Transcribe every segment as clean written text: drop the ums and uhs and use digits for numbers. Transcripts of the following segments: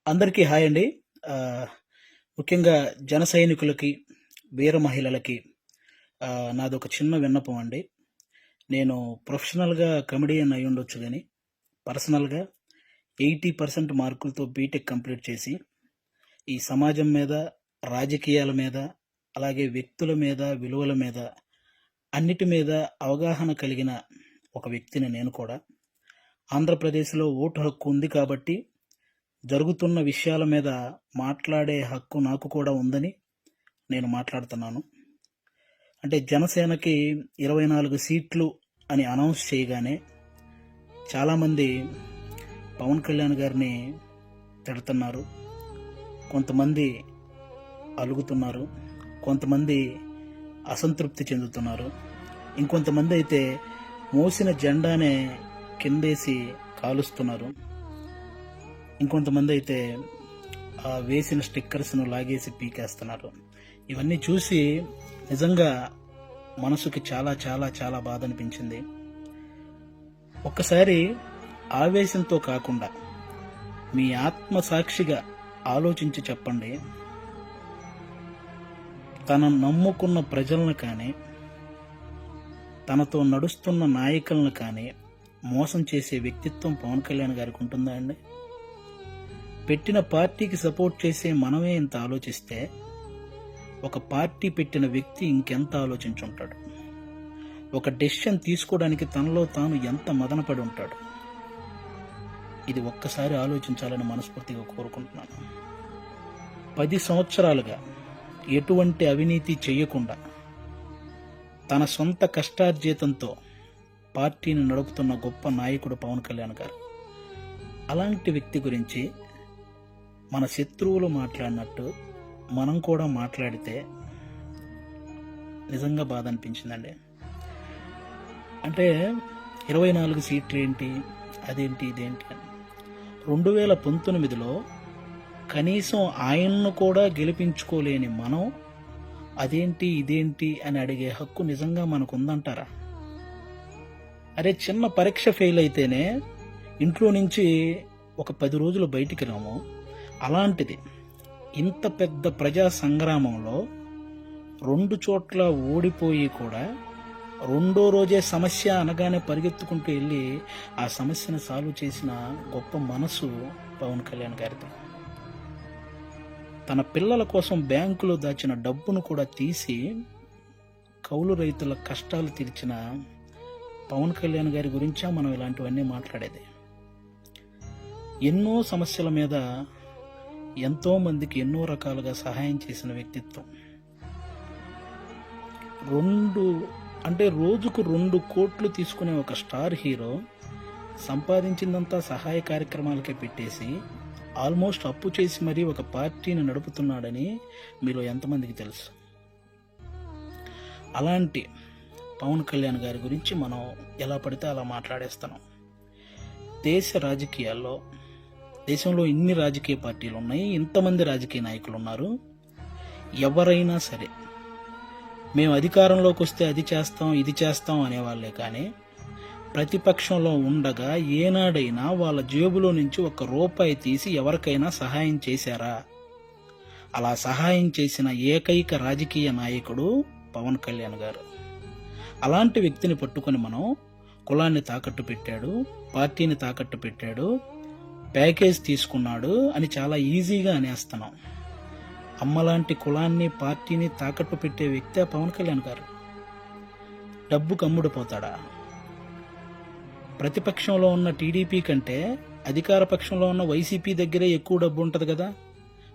అందరికీ హాయ్ అండి. ముఖ్యంగా జన సైనికులకి, వీర మహిళలకి నాదొక చిన్న విన్నపం అండి. నేను ప్రొఫెషనల్‌గా కమెడియన్ అయ్యుండొచ్చు గానీ, పర్సనల్‌గా 80% మార్కులతో బీటెక్ కంప్లీట్ చేసి, ఈ సమాజం మీద, రాజకీయాల మీద, అలాగే వ్యక్తుల మీద, విలువల మీద, అన్నిటి మీద అవగాహన కలిగిన ఒక వ్యక్తిని నేను కూడా. ఆంధ్రప్రదేశ్‌లో ఓటు హక్కు ఉంది కాబట్టి జరుగుతున్న విషయాల మీద మాట్లాడే హక్కు నాకు కూడా ఉందని నేను మాట్లాడుతున్నాను. అంటే జనసేనకి 24 సీట్లు అని అనౌన్స్ చేయగానే చాలామంది పవన్ కళ్యాణ్ గారిని తిడుతున్నారు. కొంతమంది అలుగుతున్నారు. కొంతమంది అసంతృప్తి చెందుతున్నారు. ఇంకొంతమంది అయితే మోసిన జెండానే కిందేసి కాలుస్తున్నారు. ఇంకొంతమంది అయితే వేసిన స్టిక్కర్స్‌ను లాగేసి పీకేస్తున్నారు. ఇవన్నీ చూసి నిజంగా మనసుకి చాలా చాలా చాలా బాధ అనిపించింది. ఒక్కసారి ఆవేశంతో కాకుండా మీ ఆత్మ సాక్షిగా ఆలోచించి చెప్పండి. తన నమ్ముకున్న ప్రజలను కానీ, తనతో నడుస్తున్న నాయకులను కానీ మోసం చేసే వ్యక్తిత్వం పవన్ కళ్యాణ్ గారికి ఉంటుందా అండి? పెట్టిన పార్టీకి సపోర్ట్ చేసే మనమే ఇంత ఆలోచిస్తే ఒక పార్టీ పెట్టిన వ్యక్తి ఇంకెంత ఆలోచించుంటాడు? ఒక డెసిషన్ తీసుకోవడానికి తనలో తాను ఎంత మదనపడి ఉంటాడు? ఇది ఒక్కసారి ఆలోచించాలని మనస్ఫూర్తిగా కోరుకుంటున్నాను. 10 సంవత్సరాలుగా ఎటువంటి అవినీతి చేయకుండా తన సొంత కష్టార్జితంతో పార్టీని నడుపుతున్న గొప్ప నాయకుడు పవన్ కళ్యాణ్ గారు. అలాంటి వ్యక్తి గురించి మన శత్రువులు మాట్లాడినట్టు మనం కూడా మాట్లాడితే నిజంగా బాధ అనిపించిందండి. అంటే 24 సీట్లు ఏంటి, అదేంటి, ఇదేంటి అని 2019లో కనీసం ఆయన్ను కూడా గెలిపించుకోలేని మనం అదేంటి, ఇదేంటి అని అడిగే హక్కు నిజంగా మనకు ఉందంటారా? అరే, చిన్న పరీక్ష ఫెయిల్ అయితేనే ఇంట్లో నుంచి ఒక 10 రోజులు బయటికి రాము. అలాంటిది ఇంత పెద్ద ప్రజా సంగ్రామంలో 2 చోట్ల ఓడిపోయి కూడా రెండో రోజే సమస్య అనగానే పరిగెత్తుకుంటూ వెళ్ళి ఆ సమస్యను సాల్వ్ చేసిన గొప్ప మనసు పవన్ కళ్యాణ్ గారిది. తన పిల్లల కోసం బ్యాంకులో దాచిన డబ్బును కూడా తీసి కౌలు రైతుల కష్టాలు తీర్చిన పవన్ కళ్యాణ్ గారి గురించా మనం ఇలాంటివన్నీ మాట్లాడేది. ఎన్నో సమస్యల మీద ఎంతో మందికి ఎన్నో రకాలుగా సహాయం చేసిన వ్యక్తిత్వం. రోజుకు 2 కోట్లు తీసుకునే ఒక స్టార్ హీరో సంపాదించిందంతా సహాయ కార్యక్రమాలకే పెట్టేసి ఆల్మోస్ట్ అప్పు చేసి మరీ ఒక పార్టీని నడుపుతున్నాడని మీలో ఎంతమందికి తెలుసు? అలాంటి పవన్ కళ్యాణ్ గారి గురించి మనం ఎలా పడితే అలా మాట్లాడేస్తున్నాం. దేశంలో ఇన్ని రాజకీయ పార్టీలు ఉన్నాయి, ఇంతమంది రాజకీయ నాయకులు ఉన్నారు. ఎవరైనా సరే మేము అధికారంలోకి వస్తే అది చేస్తాం, ఇది చేస్తాం అనేవాళ్ళే కానీ ప్రతిపక్షంలో ఉండగా ఏనాడైనా వాళ్ళ జేబులో నుంచి 1 రూపాయి తీసి ఎవరికైనా సహాయం చేశారా? అలా సహాయం చేసిన ఏకైక రాజకీయ నాయకుడు పవన్ కళ్యాణ్ గారు. అలాంటి వ్యక్తిని పట్టుకొని మనం కులాన్ని తాకట్టు పెట్టాడు, పార్టీని తాకట్టు పెట్టాడు, ప్యాకేజ్ తీసుకున్నాడు అని చాలా ఈజీగా అనేస్తున్నాం. అమ్మలాంటి కులాన్ని, పార్టీని తాకట్టు పెట్టే వ్యక్తే పవన్ కళ్యాణ్ గారు. డబ్బుకు అమ్ముడుపోతాడా? ప్రతిపక్షంలో ఉన్న టీడీపీ కంటే అధికార పక్షంలో ఉన్న వైసీపీ దగ్గరే ఎక్కువ డబ్బు ఉంటుంది కదా.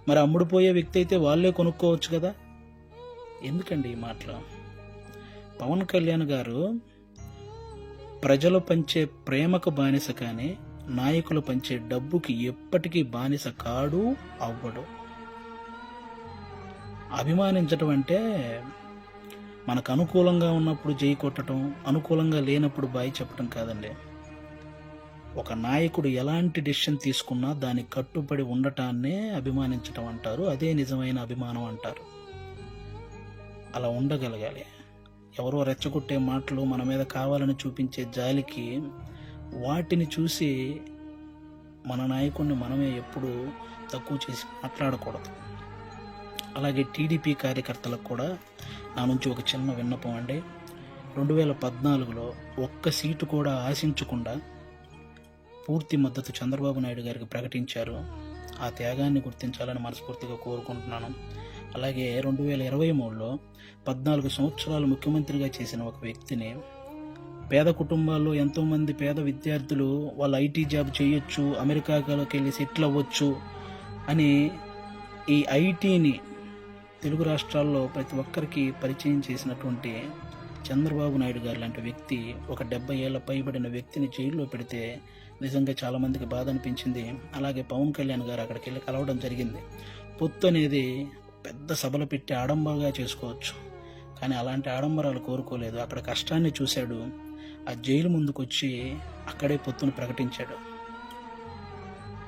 మరి అమ్ముడుపోయే వ్యక్తి అయితే వాళ్ళే కొనుక్కోవచ్చు కదా. ఎందుకండి ఈ మాటలు? పవన్ కళ్యాణ్ గారు ప్రజలు పంచే ప్రేమకు బానిస కానీ నాయకులు పంచే డబ్బుకి ఎప్పటికీ బానిస కాడు, అవ్వడు. అభిమానించటం అంటే మనకు అనుకూలంగా ఉన్నప్పుడు జై కొట్టడం, అనుకూలంగా లేనప్పుడు బాయ్ చెప్పడం కాదండి. ఒక నాయకుడు ఎలాంటి డెసిషన్ తీసుకున్నా దానికి కట్టుబడి ఉండటాన్నే అభిమానించటం అంటారు. అదే నిజమైన అభిమానం అంటారు. అలా ఉండగలగాలి. ఎవరో రెచ్చగొట్టే మాటలు, మన మీద కావాలని చూపించే జాలికి వాటిని చూసి మన నాయకుడిని మనమే ఎప్పుడు తక్కువ చేసి మాట్లాడకూడదు. అలాగే టీడీపీ కార్యకర్తలకు కూడా నా నుంచి ఒక చిన్న విన్నపం అండి. 2014లో ఒక్క సీటు కూడా ఆశించకుండా పూర్తి మద్దతు చంద్రబాబు నాయుడు గారికి ప్రకటించారు. ఆ త్యాగాన్ని గుర్తించాలని మనస్ఫూర్తిగా కోరుకుంటున్నాను. అలాగే 2023లో 14 సంవత్సరాలు ముఖ్యమంత్రిగా చేసిన ఒక వ్యక్తిని, పేద కుటుంబాల్లో ఎంతోమంది పేద విద్యార్థులు వాళ్ళు ఐటీ జాబ్ చేయొచ్చు, అమెరికాలోకి వెళ్ళి సెటిల్ అవ్వచ్చు అని ఈ ఐటీని తెలుగు రాష్ట్రాల్లో ప్రతి ఒక్కరికి పరిచయం చేసినటువంటి చంద్రబాబు నాయుడు గారు లాంటి వ్యక్తి ఒక 70 ఏళ్ల పైబడిన వ్యక్తిని జైల్లో పెడితే నిజంగా చాలామందికి బాధ అనిపించింది. అలాగే పవన్ కళ్యాణ్ గారు అక్కడికి వెళ్ళి కలవడం జరిగింది. పొత్తు అనేది పెద్ద సభలు పెట్టి ఆడంబరంగా చేసుకోవచ్చు, కానీ అలాంటి ఆడంబరాలు కోరుకోలేదు. అక్కడ కష్టాన్ని చూశాడు. ఆ జైలు ముందుకు వచ్చి అక్కడే పొత్తును ప్రకటించాడు.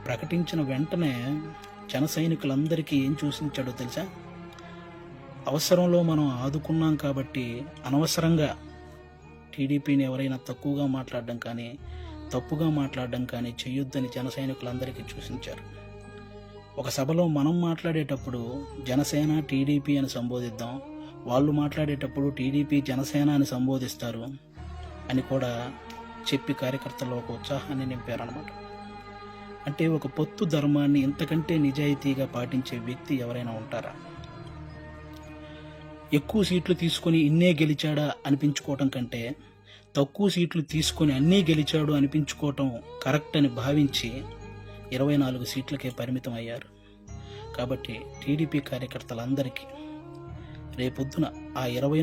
ప్రకటించిన వెంటనే జన సైనికులందరికీ ఏం చూసించాడో తెలుసా? అవసరంలో మనం ఆదుకున్నాం కాబట్టి అనవసరంగా టీడీపీని ఎవరైనా తక్కువగా మాట్లాడడం కానీ తప్పుగా మాట్లాడడం కానీ చేయొద్దని జన సైనికులందరికీ సూచించారు. ఒక సభలో మనం మాట్లాడేటప్పుడు జనసేన టీడీపీ అని సంబోధిద్దాం, వాళ్ళు మాట్లాడేటప్పుడు టీడీపీ జనసేన అని సంబోధిస్తారు అని కూడా చెప్పి కార్యకర్తల్లో ఒక ఉత్సాహాన్ని నింపారన్నమాట. అంటే ఒక పొత్తు ధర్మాన్ని ఇంతకంటే నిజాయితీగా పాటించే వ్యక్తి ఎవరైనా ఉంటారా? ఎక్కువ సీట్లు తీసుకొని ఇన్నే గెలిచాడా అనిపించుకోవటం కంటే తక్కువ సీట్లు తీసుకొని అన్నీ గెలిచాడు అనిపించుకోవటం కరెక్ట్ అని భావించి 24 సీట్లకే పరిమితం అయ్యారు. కాబట్టి టీడీపీ కార్యకర్తలందరికీ రేపొద్దున ఆ 24